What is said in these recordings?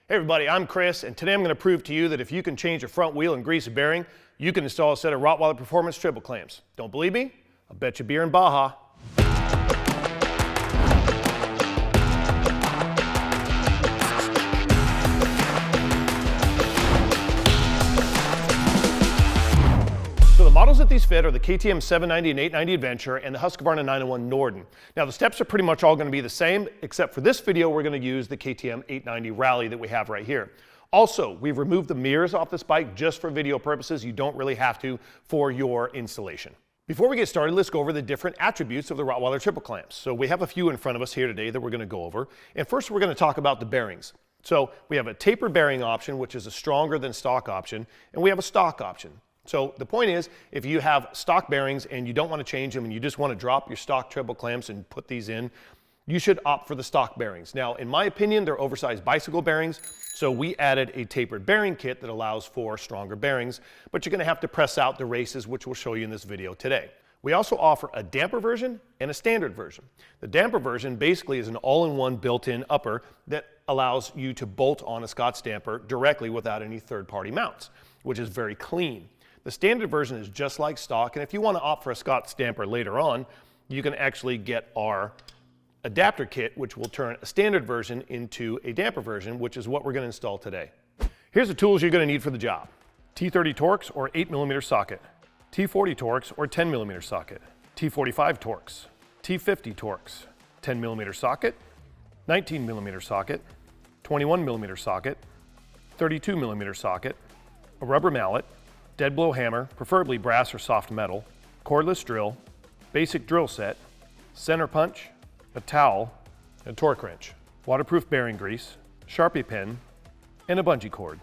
Hey everybody, I'm Chris, and today I'm going to prove to you that if you can change a front wheel and grease a bearing, you can install a set of Rottweiler Performance triple clamps. Don't believe me? I'll bet you beer in Baja. So the models that these fit are the KTM 790 and 890 Adventure and the Husqvarna 901 Norden. Now the steps are pretty much all going to be the same, except for this video we're going to use the KTM 890 Rally that we have right here. Also, we've removed the mirrors off this bike just for video purposes. You don't really have to for your installation. Before we get started, let's go over the different attributes of the Rottweiler triple clamps. So we have a few in front of us here today that we're going to go over. And first we're going to talk about the bearings. So we have a tapered bearing option, which is a stronger than stock option, and we have a stock option. So the point is, if you have stock bearings and you don't want to change them and you just want to drop your stock triple clamps and put these in, you should opt for the stock bearings. Now, in my opinion, they're oversized bicycle bearings, so we added a tapered bearing kit that allows for stronger bearings, but you're going to have to press out the races, which we'll show you in this video today. We also offer a damper version and a standard version. The damper version basically is an all-in-one built-in upper that allows you to bolt on a Scott's damper directly without any third-party mounts, which is very clean. The standard version is just like stock, and if you want to opt for a Scott's damper later on, you can actually get our adapter kit, which will turn a standard version into a damper version, which is what we're going to install today. Here's the tools you're going to need for the job. T30 Torx or 8mm socket, T40 Torx or 10mm socket, T45 Torx, T50 Torx, 10mm socket, 19mm socket, 21mm socket, 32mm socket, a rubber mallet, dead blow hammer, preferably brass or soft metal, cordless drill, basic drill set, center punch, a towel, a torque wrench, waterproof bearing grease, Sharpie pen, and a bungee cord.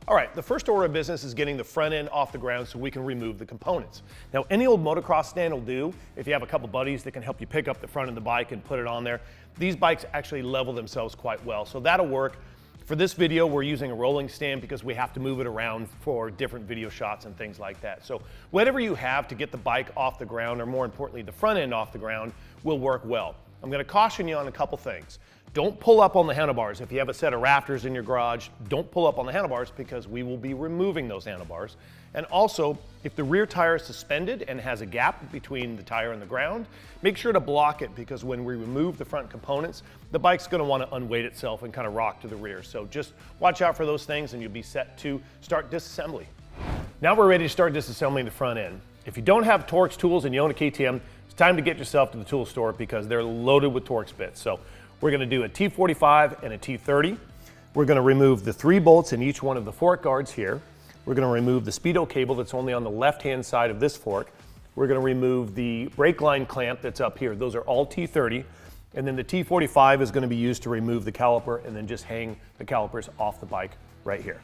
All right, the first order of business is getting the front end off the ground so we can remove the components. Now, any old motocross stand will do if you have a couple buddies that can help you pick up the front of the bike and put it on there. These bikes actually level themselves quite well, so that'll work. For this video, we're using a rolling stand because we have to move it around for different video shots and things like that. So whatever you have to get the bike off the ground, or more importantly, the front end off the ground, will work well. I'm going to caution you on a couple things. Don't pull up on the handlebars. If you have a set of rafters in your garage, don't pull up on the handlebars because we will be removing those handlebars. And also, if the rear tire is suspended and has a gap between the tire and the ground, make sure to block it because when we remove the front components, the bike's going to want to unweight itself and kind of rock to the rear. So just watch out for those things and you'll be set to start disassembly. Now we're ready to start disassembling the front end. If you don't have Torx tools and you own a KTM, it's time to get yourself to the tool store because they're loaded with Torx bits. So we're going to do a T45 and a T30. We're going to remove the 3 bolts in each one of the fork guards here. We're going to remove the speedo cable that's only on the left-hand side of this fork. We're going to remove the brake line clamp that's up here. Those are all T30. And then the T45 is going to be used to remove the caliper and then just hang the calipers off the bike right here.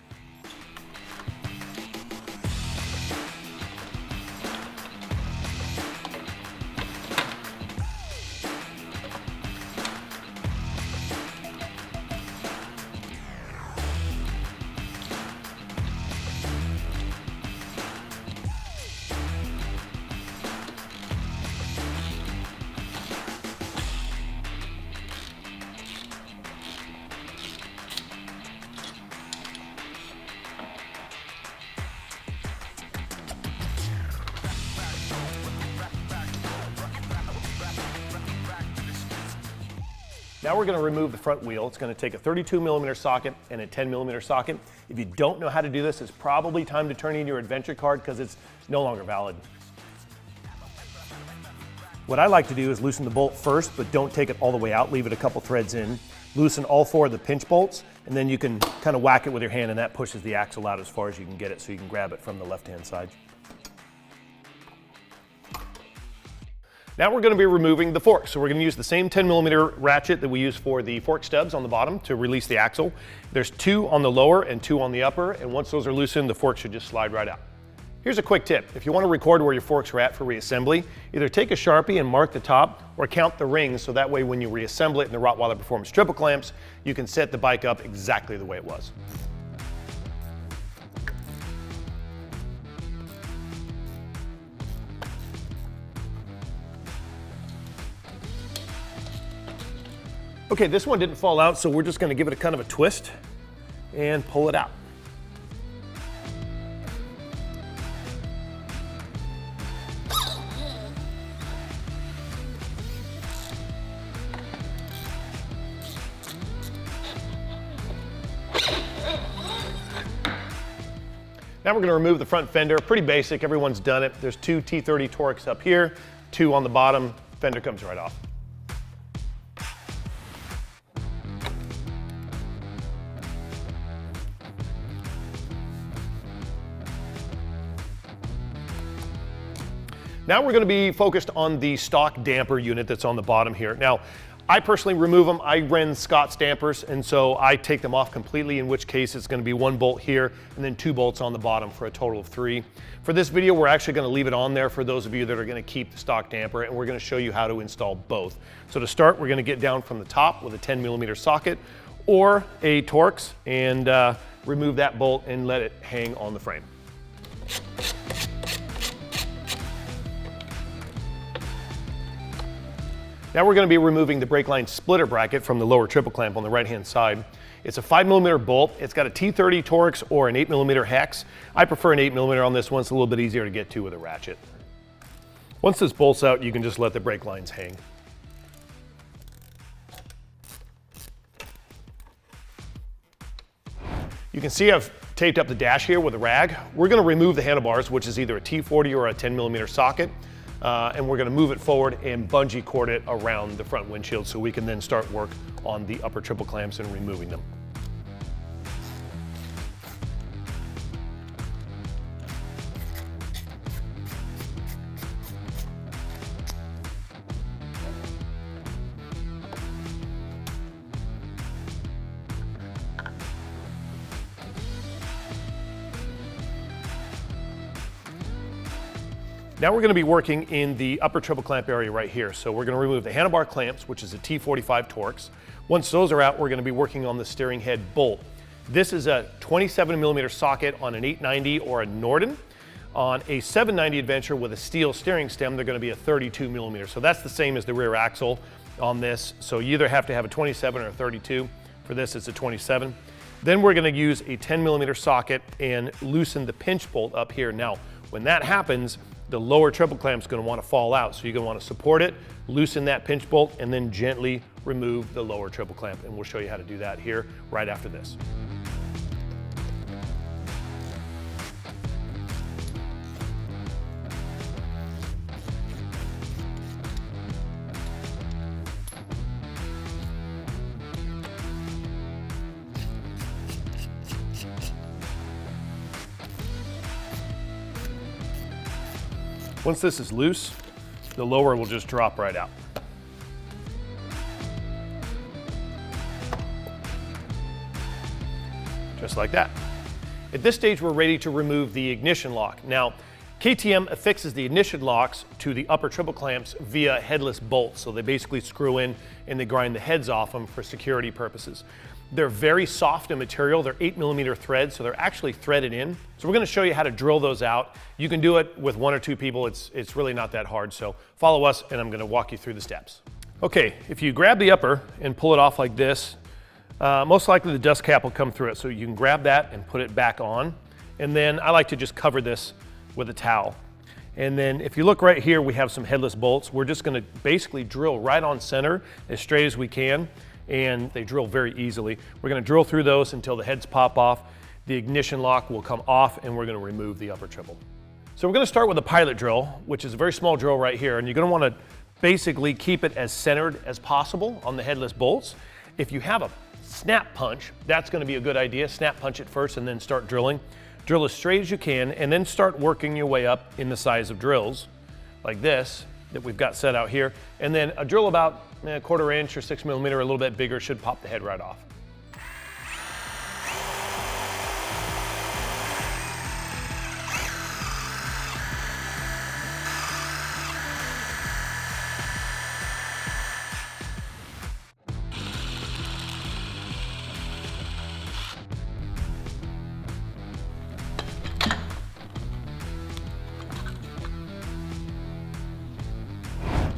Now we're going to remove the front wheel. It's going to take a 32mm socket and a 10mm socket. If you don't know how to do this, it's probably time to turn in your adventure card because it's no longer valid. What I like to do is loosen the bolt first, but don't take it all the way out. Leave it a couple threads in. Loosen all 4 of the pinch bolts, and then you can kind of whack it with your hand, and that pushes the axle out as far as you can get it so you can grab it from the left-hand side. Now we're going to be removing the forks. So we're going to use the same 10mm ratchet that we use for the fork stubs on the bottom to release the axle. There's 2 on the lower and 2 on the upper, and once those are loosened, the fork should just slide right out. Here's a quick tip. If you want to record where your forks are at for reassembly, either take a Sharpie and mark the top or count the rings so that way when you reassemble it in the Rottweiler Performance triple clamps, you can set the bike up exactly the way it was. Okay, this one didn't fall out, so we're just going to give it a kind of a twist. and pull it out. Now we're going to remove the front fender. Pretty basic, everyone's done it. There's two T30 Torx up here, two on the bottom. Fender comes right off. Now we're going to be focused on the stock damper unit that's on the bottom here. Now, I personally remove them. I ran Scott's dampers, and so I take them off completely, in which case it's going to be 1 bolt here and then 2 bolts on the bottom for a total of 3. For this video, we're actually going to leave it on there for those of you that are going to keep the stock damper, and we're going to show you how to install both. So to start, we're going to get down from the top with a 10mm socket or a Torx and remove that bolt and let it hang on the frame. Now we're going to be removing the brake line splitter bracket from the lower triple clamp on the right-hand side. It's a 5mm bolt. It's got a T30 Torx or an 8mm hex. I prefer an 8mm on this one. It's a little bit easier to get to with a ratchet. Once this bolt's out, you can just let the brake lines hang. You can see I've taped up the dash here with a rag. We're going to remove the handlebars, which is either a T40 or a 10mm socket. And we're going to move it forward and bungee cord it around the front windshield so we can then start work on the upper triple clamps and removing them. Now we're going to be working in the upper triple clamp area right here. So we're going to remove the handlebar clamps, which is a T45 Torx. Once those are out, we're going to be working on the steering head bolt. This is a 27mm socket on an 890 or a Norden. On a 790 Adventure with a steel steering stem, they're going to be a 32mm. So that's the same as the rear axle on this. So you either have to have a 27 or a 32. For this, it's a 27. Then we're going to use a 10mm socket and loosen the pinch bolt up here. Now, when that happens, the lower triple clamp is going to want to fall out. So you're going to want to support it, loosen that pinch bolt, and then gently remove the lower triple clamp. And we'll show you how to do that here right after this. Once this is loose, the lower will just drop right out. Just like that. At this stage, we're ready to remove the ignition lock. Now, KTM affixes the ignition locks to the upper triple clamps via headless bolts. So they basically screw in and they grind the heads off them for security purposes. They're very soft in material. They're 8mm threads, so they're actually threaded in. So we're going to show you how to drill those out. You can do it with 1 or 2 people. It's really not that hard. So follow us and I'm going to walk you through the steps. Okay, if you grab the upper and pull it off like this, most likely the dust cap will come through it. So you can grab that and put it back on. And then I like to just cover this with a towel. And then if you look right here, we have some headless bolts. We're just going to basically drill right on center as straight as we can. And they drill very easily. We're going to drill through those until the heads pop off. The ignition lock will come off and we're going to remove the upper triple. So we're going to start with a pilot drill, which is a very small drill right here. And you're going to want to basically keep it as centered as possible on the headless bolts. If you have a snap punch, that's going to be a good idea. Snap punch it first and then start drilling. Drill as straight as you can and then start working your way up in the size of drills like this that we've got set out here. And then a drill about a 1/4 inch or 6mm, a little bit bigger, should pop the head right off.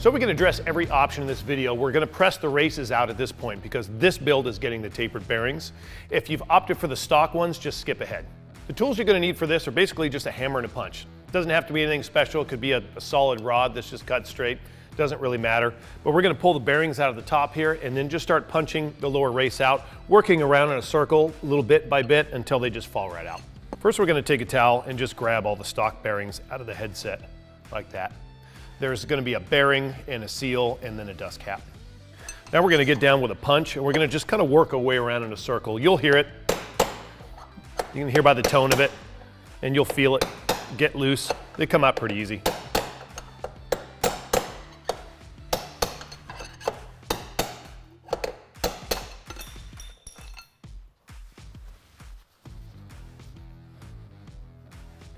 So we can address every option in this video. We're going to press the races out at this point because this build is getting the tapered bearings. If you've opted for the stock ones, just skip ahead. The tools you're going to need for this are basically just a hammer and a punch. It doesn't have to be anything special. It could be a solid rod that's just cut straight. Doesn't really matter. But we're going to pull the bearings out of the top here and then just start punching the lower race out, working around in a circle a little bit by bit until they just fall right out. First, we're going to take a towel and just grab all the stock bearings out of the headset like that. There's going to be a bearing and a seal and then a dust cap. Now we're going to get down with a punch and we're going to just kind of work our way around in a circle. You'll hear it. You can hear by the tone of it and you'll feel it get loose. They come out pretty easy.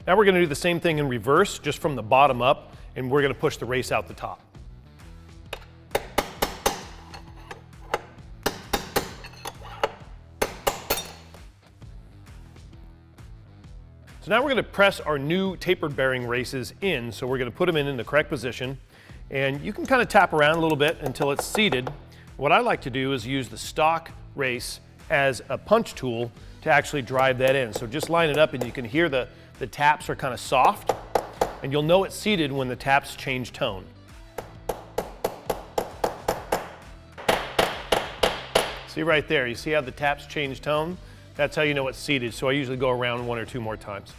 Now we're going to do the same thing in reverse, just from the bottom up, and we're going to push the race out the top. So now we're going to press our new tapered bearing races in, so we're going to put them in the correct position, and you can kind of tap around a little bit until it's seated. What I like to do is use the stock race as a punch tool to actually drive that in. So just line it up and you can hear the taps are kind of soft, and you'll know it's seated when the taps change tone. See right there, you see how the taps change tone? That's how you know it's seated, so I usually go around 1 or 2 more times.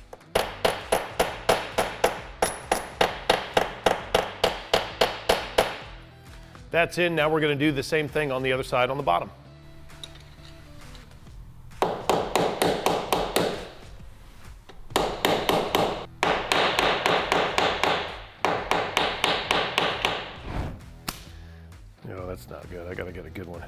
That's in. Now we're going to do the same thing on the other side on the bottom. No, that's not good. I got to get a good one.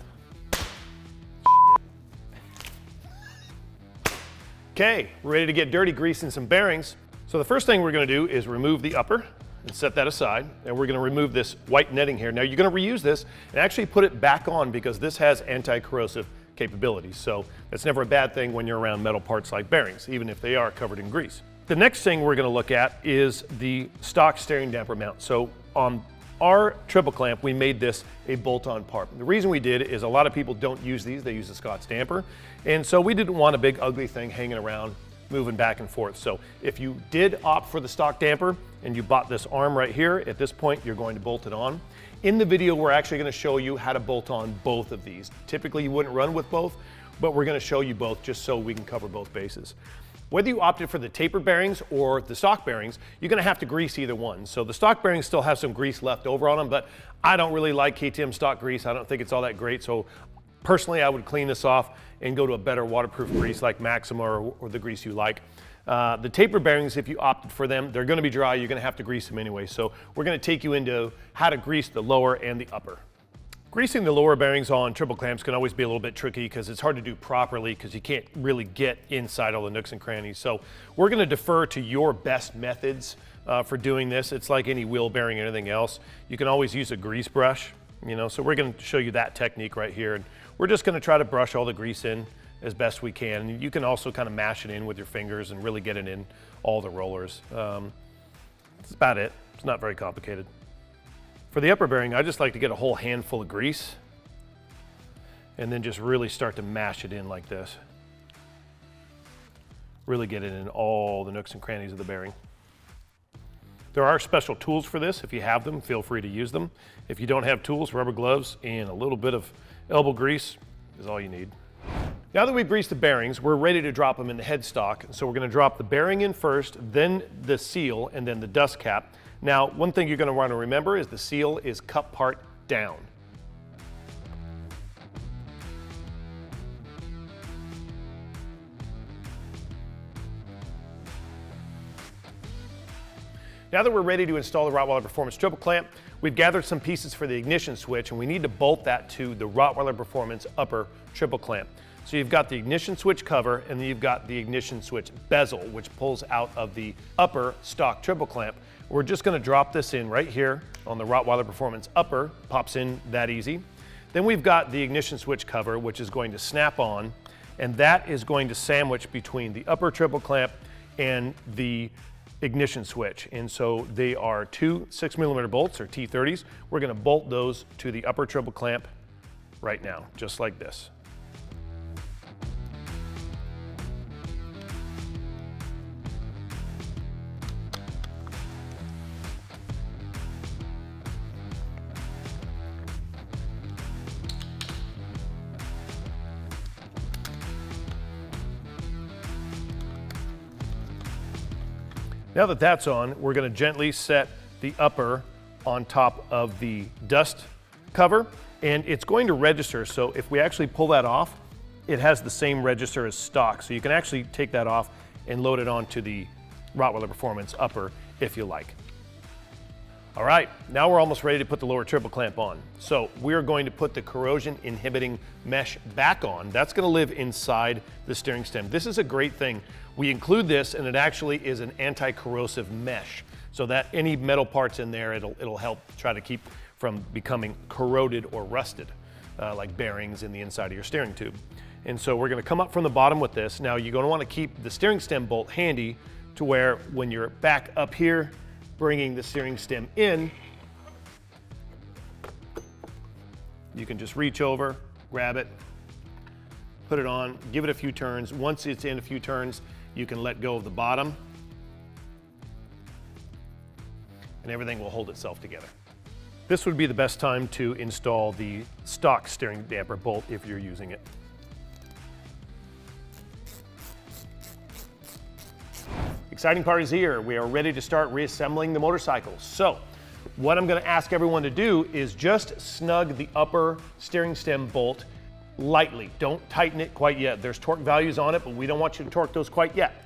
Okay, we're ready to get dirty, greasing some bearings. So the first thing we're going to do is remove the upper and set that aside. And we're going to remove this white netting here. Now you're going to reuse this and actually put it back on because this has anti-corrosive capabilities. So that's never a bad thing when you're around metal parts like bearings, even if they are covered in grease. The next thing we're going to look at is the stock steering damper mount. So on our triple clamp, we made this a bolt-on part. The reason we did is a lot of people don't use these, they use a Scott's damper. And so we didn't want a big ugly thing hanging around, moving back and forth. So if you did opt for the stock damper and you bought this arm right here, at this point you're going to bolt it on. In the video, we're actually going to show you how to bolt on both of these. Typically you wouldn't run with both, but we're going to show you both just so we can cover both bases. Whether you opted for the tapered bearings or the stock bearings, you're going to have to grease either one. So the stock bearings still have some grease left over on them, but I don't really like KTM stock grease. I don't think it's all that great. So personally, I would clean this off and go to a better waterproof grease like Maxima or the grease you like. The tapered bearings, if you opted for them, they're going to be dry. You're going to have to grease them anyway. So we're going to take you into how to grease the lower and the upper. Greasing the lower bearings on triple clamps can always be a little bit tricky because it's hard to do properly because you can't really get inside all the nooks and crannies. So we're going to defer to your best methods for doing this. It's like any wheel bearing or anything else. You can always use a grease brush, so we're going to show you that technique right here. And we're just going to try to brush all the grease in as best we can. And you can also kind of mash it in with your fingers and really get it in all the rollers. That's about it. It's not very complicated. For the upper bearing, I just like to get a whole handful of grease and then just really start to mash it in like this. Really get it in all the nooks and crannies of the bearing. There are special tools for this. If you have them, feel free to use them. If you don't have tools, rubber gloves and a little bit of elbow grease is all you need. Now that we've greased the bearings, we're ready to drop them in the headstock. So we're going to drop the bearing in first, then the seal, and then the dust cap. Now, one thing you're going to want to remember is the seal is cup part down. Now that we're ready to install the Rottweiler Performance triple clamp, we've gathered some pieces for the ignition switch and we need to bolt that to the Rottweiler Performance upper triple clamp. So you've got the ignition switch cover and then you've got the ignition switch bezel, which pulls out of the upper stock triple clamp. We're just going to drop this in right here on the Rottweiler Performance upper, pops in that easy. Then we've got the ignition switch cover, which is going to snap on, and that is going to sandwich between the upper triple clamp and the ignition switch. And so they are two 6mm bolts, or T30s. We're going to bolt those to the upper triple clamp right now, just like this. Now that that's on, we're going to gently set the upper on top of the dust cover, and it's going to register. So if we actually pull that off, it has the same register as stock. So you can actually take that off and load it onto the Rottweiler Performance upper if you like. All right, now we're almost ready to put the lower triple clamp on. So we're going to put the corrosion inhibiting mesh back on. That's going to live inside the steering stem. This is a great thing. We include this, and it actually is an anti-corrosive mesh, so that any metal parts in there, it'll help try to keep from becoming corroded or rusted, like bearings in the inside of your steering tube. And so we're going to come up from the bottom with this. Now you're going to want to keep the steering stem bolt handy to where when you're back up here, bringing the steering stem in, you can just reach over, grab it, put it on, give it a few turns. Once it's in a few turns, you can let go of the bottom, and everything will hold itself together. This would be the best time to install the stock steering damper bolt if you're using it. Exciting part is here. We are ready to start reassembling the motorcycle. So what I'm going to ask everyone to do is just snug the upper steering stem bolt lightly. Don't tighten it quite yet. There's torque values on it, but we don't want you to torque those quite yet.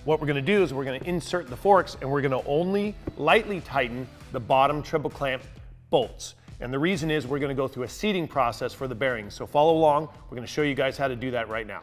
What we're going to do is we're going to insert the forks, and we're going to only lightly tighten the bottom triple clamp bolts. And the reason is we're going to go through a seating process for the bearings. So follow along. We're going to show you guys how to do that right now.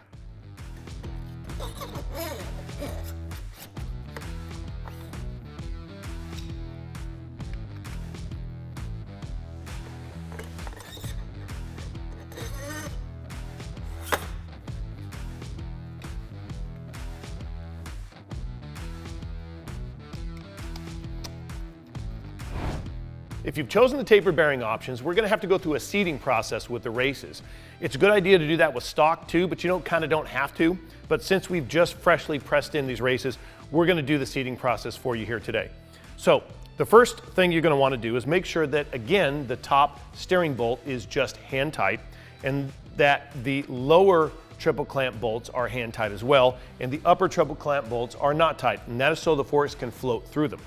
If you've chosen the tapered bearing options, we're going to have to go through a seating process with the races. It's a good idea to do that with stock too, but you kind of don't have to. But since we've just freshly pressed in these races, we're going to do the seating process for you here today. So the first thing you're going to want to do is make sure that, again, the top steering bolt is just hand tight, and that the lower triple clamp bolts are hand tight as well, and the upper triple clamp bolts are not tight, and that is so the forks can float through them.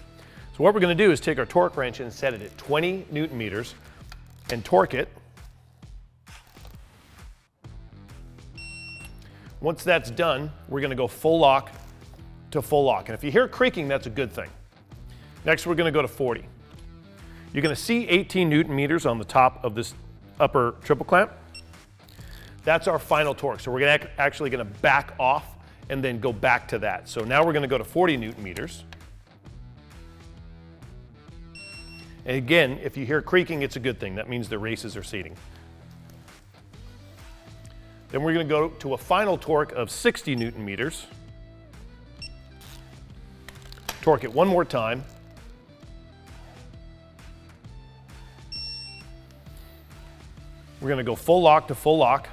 So what we're going to do is take our torque wrench and set it at 20 Newton meters and torque it. Once that's done, we're going to go full lock to full lock. And if you hear creaking, that's a good thing. Next, we're going to go to 40. You're going to see 18 Newton meters on the top of this upper triple clamp. That's our final torque. So we're actually going to back off and then go back to that. So now we're going to go to 40 Newton meters. And again, if you hear creaking, it's a good thing. That means the races are seating. Then we're going to go to a final torque of 60 Newton meters. Torque it one more time. We're going to go full lock to full lock.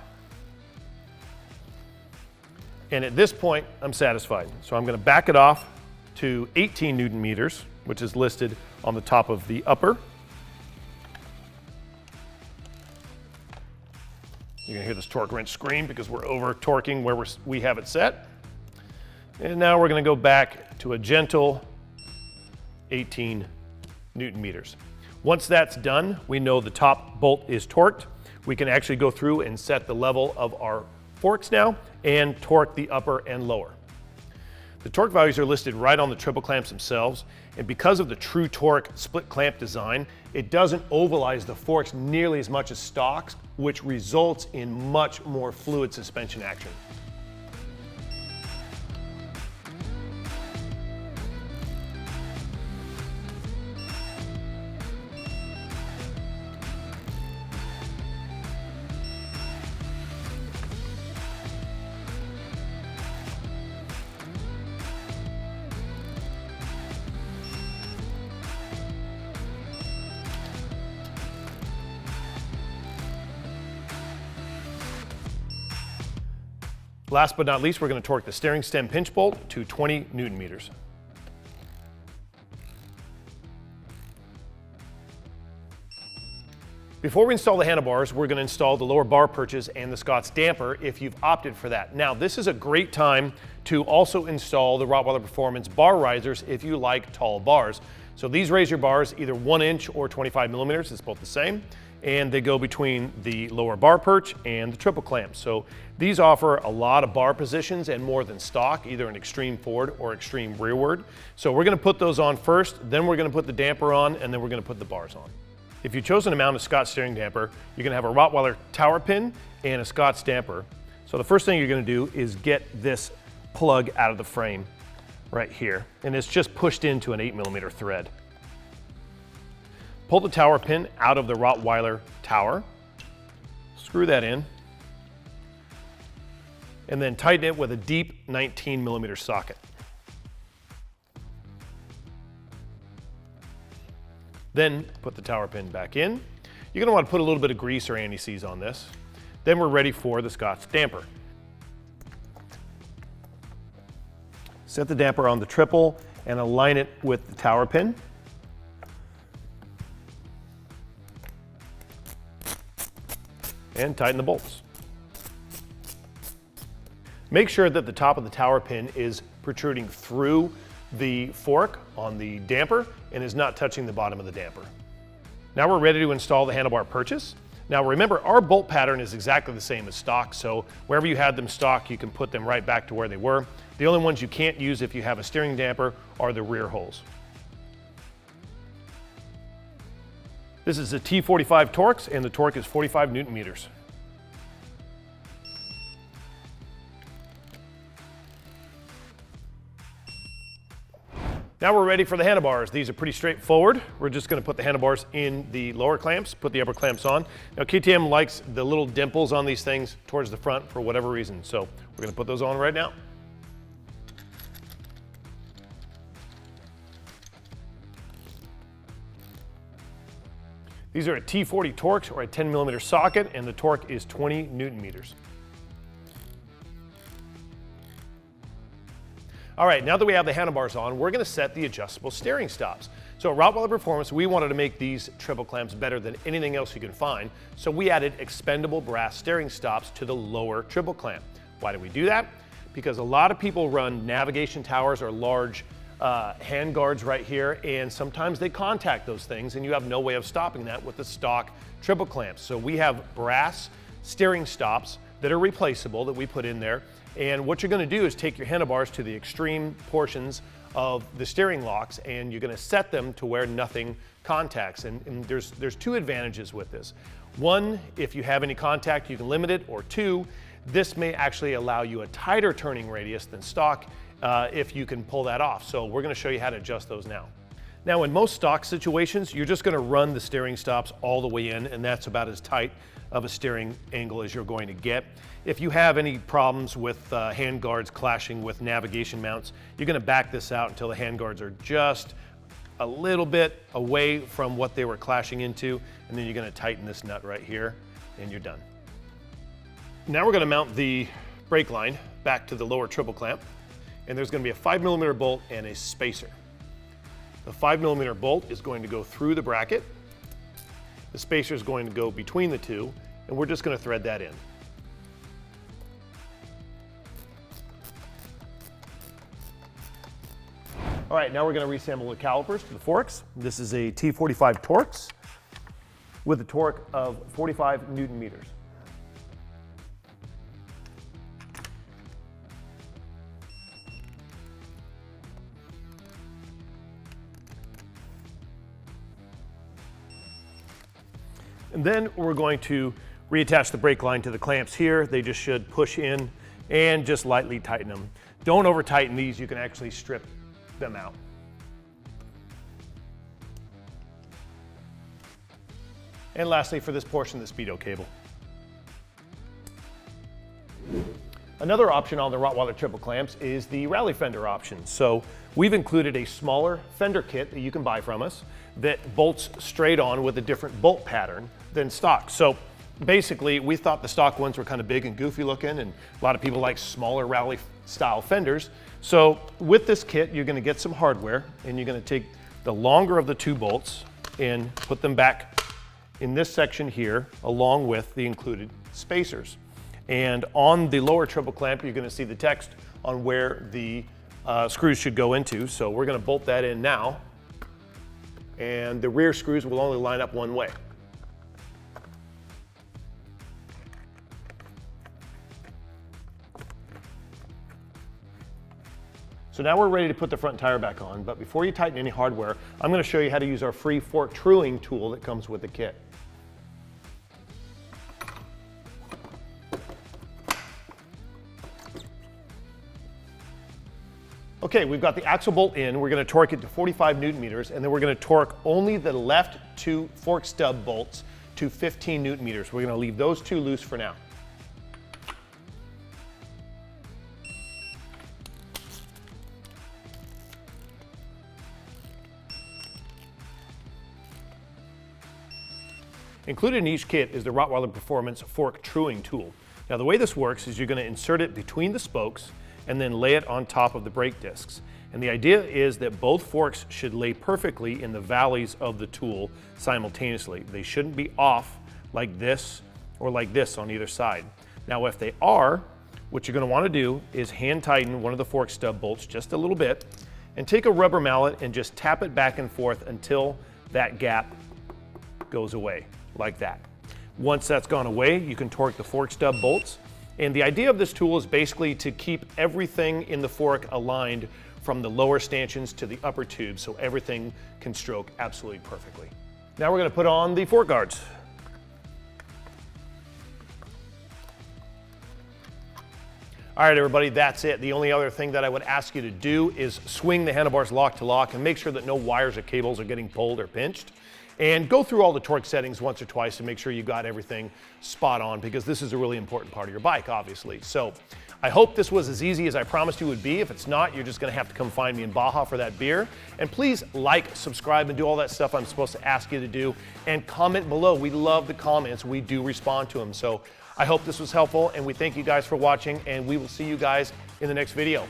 And at this point, I'm satisfied. So I'm going to back it off to 18 Newton meters, which is listed on the top of the upper. You're going to hear this torque wrench scream because we're over torquing where we have it set. And now we're going to go back to a gentle 18 Newton meters. Once that's done, we know the top bolt is torqued. We can actually go through and set the level of our forks now and torque the upper and lower. The torque values are listed right on the triple clamps themselves, and because of the true torque split clamp design, it doesn't ovalize the forks nearly as much as stocks, which results in much more fluid suspension action. Last but not least, we're going to torque the steering stem pinch bolt to 20 Newton meters. Before we install the handlebars, we're going to install the lower bar perches and the Scott's damper if you've opted for that. Now, this is a great time to also install the Rottweiler Performance bar risers if you like tall bars. So these raise your bars either 1 inch or 25 millimeters, it's both the same, and they go between the lower bar perch and the triple clamp. So these offer a lot of bar positions and more than stock, either an extreme forward or extreme rearward. So we're going to put those on first, then we're going to put the damper on, and then we're going to put the bars on. If you've chosen a mount of Scott's steering damper, you're going to have a Rottweiler tower pin and a Scott's damper. So the first thing you're going to do is get this plug out of the frame right here, and it's just pushed into an 8mm thread. Pull the tower pin out of the Rottweiler tower, screw that in, and then tighten it with a deep 19mm socket. Then put the tower pin back in. You're going to want to put a little bit of grease or anti-seize on this. Then we're ready for the Scott's damper. Set the damper on the triple and align it with the tower pin. And tighten the bolts. Make sure that the top of the tower pin is protruding through the fork on the damper and is not touching the bottom of the damper. Now we're ready to install the handlebar perches. Now remember, our bolt pattern is exactly the same as stock, so wherever you had them stock, you can put them right back to where they were. The only ones you can't use if you have a steering damper are the rear holes. This is a T45 Torx, and the torque is 45 Newton meters. Now we're ready for the handlebars. These are pretty straightforward. We're just going to put the handlebars in the lower clamps, put the upper clamps on. Now KTM likes the little dimples on these things towards the front for whatever reason, so we're going to put those on right now. These are a T40 Torx or a 10mm socket, and the torque is 20 Newton meters. All right, now that we have the handlebars on, we're going to set the adjustable steering stops. So at Rottweiler Performance, we wanted to make these triple clamps better than anything else you can find, so we added expendable brass steering stops to the lower triple clamp. Why did we do that? Because a lot of people run navigation towers or large hand guards right here, and sometimes they contact those things and you have no way of stopping that with the stock triple clamps. So we have brass steering stops that are replaceable that we put in there. And what you're going to do is take your handlebars to the extreme portions of the steering locks, and you're going to set them to where nothing contacts. And there's two advantages with this. One, if you have any contact, you can limit it, or two, this may actually allow you a tighter turning radius than stock if you can pull that off. So we're going to show you how to adjust those now. Now in most stock situations, you're just going to run the steering stops all the way in, and that's about as tight of a steering angle as you're going to get. If you have any problems with hand guards clashing with navigation mounts, you're going to back this out until the hand guards are just a little bit away from what they were clashing into, and then you're going to tighten this nut right here, and you're done. Now we're going to mount the brake line back to the lower triple clamp, and there's going to be a 5mm bolt and a spacer. The 5mm bolt is going to go through the bracket. The spacer is going to go between the two, and we're just going to thread that in. All right, now we're going to reassemble the calipers to the forks. This is a T45 Torx with a torque of 45 Newton meters. And then we're going to reattach the brake line to the clamps here. They just should push in and just lightly tighten them. Don't over tighten these, you can actually strip them out. And lastly, for this portion, the speedo cable. Another option on the Rottweiler triple clamps is the rally fender option. So we've included a smaller fender kit that you can buy from us that bolts straight on with a different bolt pattern than stock. So basically, we thought the stock ones were kind of big and goofy looking, and a lot of people like smaller rally style fenders. So with this kit, you're gonna get some hardware, and you're gonna take the longer of the 2 bolts and put them back in this section here, along with the included spacers. And on the lower triple clamp, you're gonna see the text on where the screws should go into. So we're gonna bolt that in now, and the rear screws will only line up one way. So now we're ready to put the front tire back on, but before you tighten any hardware, I'm going to show you how to use our free fork truing tool that comes with the kit. Okay, we've got the axle bolt in. We're going to torque it to 45 Newton meters, and then we're going to torque only the left 2 fork stub bolts to 15 Newton meters. We're going to leave those 2 loose for now. Included in each kit is the Rottweiler Performance Fork Truing Tool. Now the way this works is you're going to insert it between the spokes and then lay it on top of the brake discs. And the idea is that both forks should lay perfectly in the valleys of the tool simultaneously. They shouldn't be off like this or like this on either side. Now if they are, what you're going to want to do is hand tighten one of the fork stub bolts just a little bit and take a rubber mallet and just tap it back and forth until that gap goes away, like that. Once that's gone away, you can torque the fork stub bolts. And the idea of this tool is basically to keep everything in the fork aligned from the lower stanchions to the upper tube, so everything can stroke absolutely perfectly. Now we're going to put on the fork guards. All right, everybody, that's it. The only other thing that I would ask you to do is swing the handlebars lock to lock and make sure that no wires or cables are getting pulled or pinched. And go through all the torque settings once or twice to make sure you got everything spot on, because this is a really important part of your bike, obviously. So I hope this was as easy as I promised you would be. If it's not, you're just gonna have to come find me in Baja for that beer. And please like, subscribe, and do all that stuff I'm supposed to ask you to do. And comment below. We love the comments. We do respond to them. So I hope this was helpful, and we thank you guys for watching, and we will see you guys in the next video.